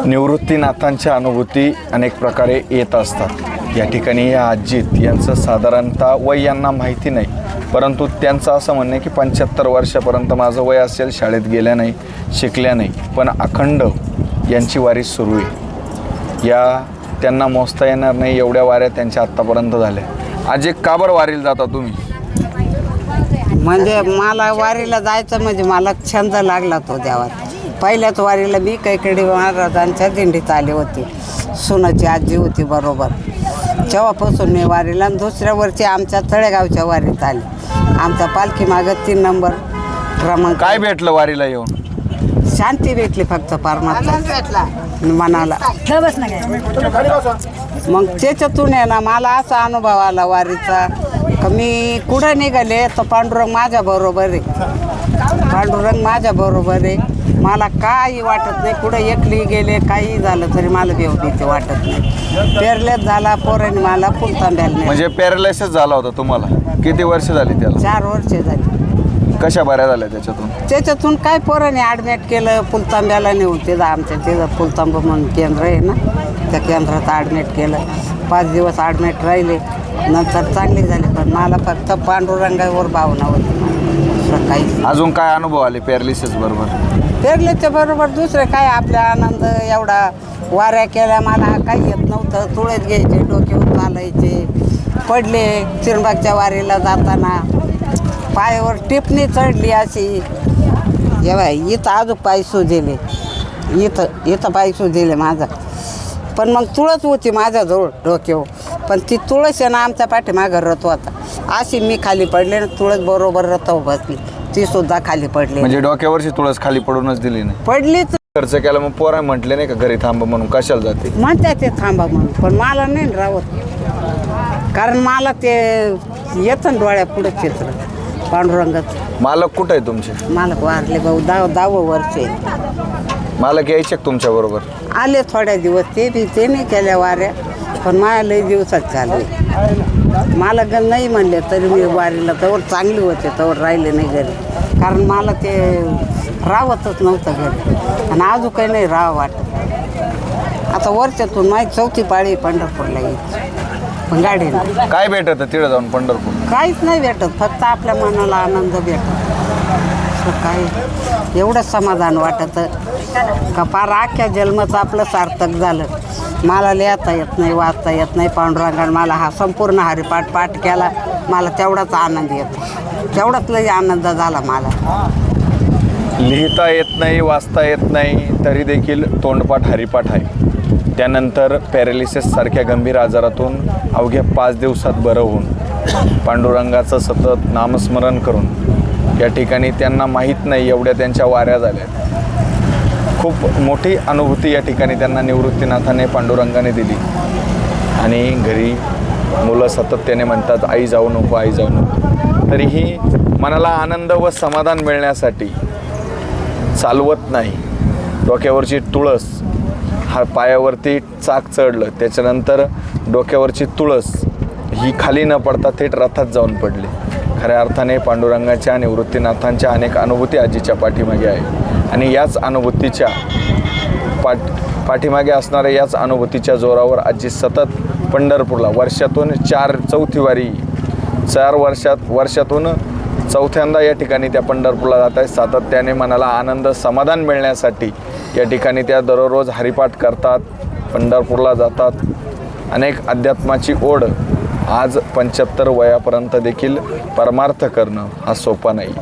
निवृत्तीनाथांच्या अनुभूती अनेक प्रकारे येत असतात। या ठिकाणी या आजीत यांचं साधारणतः वय यांना माहिती नाही, परंतु त्यांचं असं म्हणणं आहे की 75 वर्षापर्यंत माझं वय असेल, शाळेत गेल्या नाही, शिकल्या नाही, पण अखंड यांची वारी सुरू आहे। या त्यांना मोजता येणार नाही एवढ्या वाऱ्या त्यांच्या आत्तापर्यंत झाल्या। आजी का बरं वारीला जाता तुम्ही? म्हणजे मला वारीला जायचं म्हणजे मला छंद लागला तो देवात। पहिल्याच वारीला मी कैकडी महाराजांच्या दिंडीत आले होते, सुनाची आजी होती बरोबर, तेव्हापासून मी वारीला। दुसऱ्या वर्षी आमच्या तळेगावच्या वारीत आले, आमचा पालखी मागं 3 नंबर क्रमांक। काय भेटलं वारीला येऊन? शांती भेटली फक्त परमात्मा मनाला। मग त्याच्यातून आहे ना मला असा अनुभव आला वारीचा का मी कुठं निघाले तर पांडुरंग माझ्या बरोबर आहे, पांडुरंग माझ्या बरोबर आहे। मला काही वाटत नाही, कुठं एकली गेले काही झालं तरी मला बेव भीती वाटत नाही। पेरलेच झाला पोरांनी मला फुलतांब्याला नाही। म्हणजे पॅरालायसिस झाला होता तुम्हाला? किती वर्ष झाली त्याला? 4 वर्ष झाली। कशा बऱ्या झाल्या त्याच्यातून? त्याच्यातून काय पोरांनी ॲडमिट केलं फुलतांब्याला नेऊन, तिथं आमच्या तिथं फुलतांब म्हणून केंद्र आहे ना, त्या केंद्रात ॲडमिट केलं। 5 दिवस ॲडमिट राहिले, नंतर चांगली झाली। पण मला फक्त पांडुरंगावर भावना होती काही। अजून काय अनुभव आले पॅरालिसिस बरोबर? पेरल्याच्या बरोबर दुसरे काय आपला आनंद एवढा। वाऱ्या केल्या मला काही येत नव्हतं, तुळस घ्यायचे, डोक्यावर चालायचे, पडले चिरंबागच्या वारीला जाताना पायावर टिपणी चढली अशी, जेव्हा इथं अजून पाय सुजले, इथं पाय सुजले माझा। पण मग तुळस होती माझ्याजवळ डोक्यावर, पण ती तुळस आहे ना आमच्या पाठीमागं रथ होता, अशी मी खाली पडले ना तुळस बरोबर रथावर बसली, ती सुद्धा खाली पडली। म्हणजे डोक्यावरची तुळस खाली पडूनच दिली नाही? पडलीच। खर्च केला मग पोरा म्हटले नाही का घरी थांबा म्हणून? कशाला जाते म्हणतात ते थांबा म्हणून, पण मला नाही राहत, कारण मला ते येतं ना डोळ्या पुढे चित्र पांडुरंगाचं। मालक कुठं आहे तुमचे? मालक वारले भाऊ, 10 वर्षे। मालक यायचे का तुमच्या बरोबर? आले थोड्या दिवस, ते नाही केल्या वाऱ्या, पण मला लई दिवसात चालू आहे। मला नाही म्हणले तरी मी वारीला तवर चांगली होते, तवर राहिले नाही घरी, कारण मला ते राहतच नव्हतं घरी, आणि अजून काही नाही राहावं वाटत। आता वर्षातून माझी 4थी पाळी पंढरपूरला यायची, पण गाडीनं। काय भेटत तिकडे जाऊन पंढरपूर? काहीच नाही भेटत, फक्त आपल्या मनाला आनंद भेटत। काय एवढं समाधान वाटतं का पार अख्ख्या जन्माचं आपलं सार्थक झालं। मला लिहिता येत नाही, वाचता येत नाही, पांडुरंगाने मला हा संपूर्ण हरिपाठ पाठ केला, मला तेवढाच आनंद येतो, तेवढाच लई आनंद झाला मला। लिहिता येत नाही, वाचता येत नाही, तरी देखील तोंडपाठ हरिपाठ आहे। त्यानंतर पॅरालिसिससारख्या गंभीर आजारातून अवघ्या 5 दिवसात बरं होऊन पांडुरंगाचं सतत नामस्मरण करून या ठिकाणी त्यांना माहीत नाही एवढ्या त्यांच्या वाऱ्या झाल्या। खूप मोठी अनुभूती या ठिकाणी त्यांना निवृत्तीनाथाने पांडुरंगाने दिली, आणि घरी मुलं सातत्याने म्हणतात आई जाऊ नको, आई जाऊ नको, तरीही मनाला आनंद व समाधान मिळण्यासाठी चालवत नाही। डोक्यावरची तुळस, हा पायावरती चाक चढलं, त्याच्यानंतर डोक्यावरची तुळस ही खाली न पडता थेट रथात जाऊन पडली। खऱ्या अर्थाने पांडुरंगाच्या निवृत्तीनाथांच्या अनेक अनुभूती आजीच्या पाठीमागे आहे, आणि याच अनुभूतीच्या पाठीमागे असणाऱ्या याच अनुभूतीच्या जोरावर आजी सतत पंढरपूरला वर्षातून 4थी वारी, 4 वर्षातून 4थ्यांदा या ठिकाणी त्या पंढरपूरला जात आहेत। सातत्याने मनाला आनंद समाधान मिळण्यासाठी या ठिकाणी त्या दररोज हरिपाठ करतात, पंढरपूरला जातात। अनेक अध्यात्माची ओढ आज 75 वयापर्यंत देखील परमार्थ करणं हा सोपा नाही।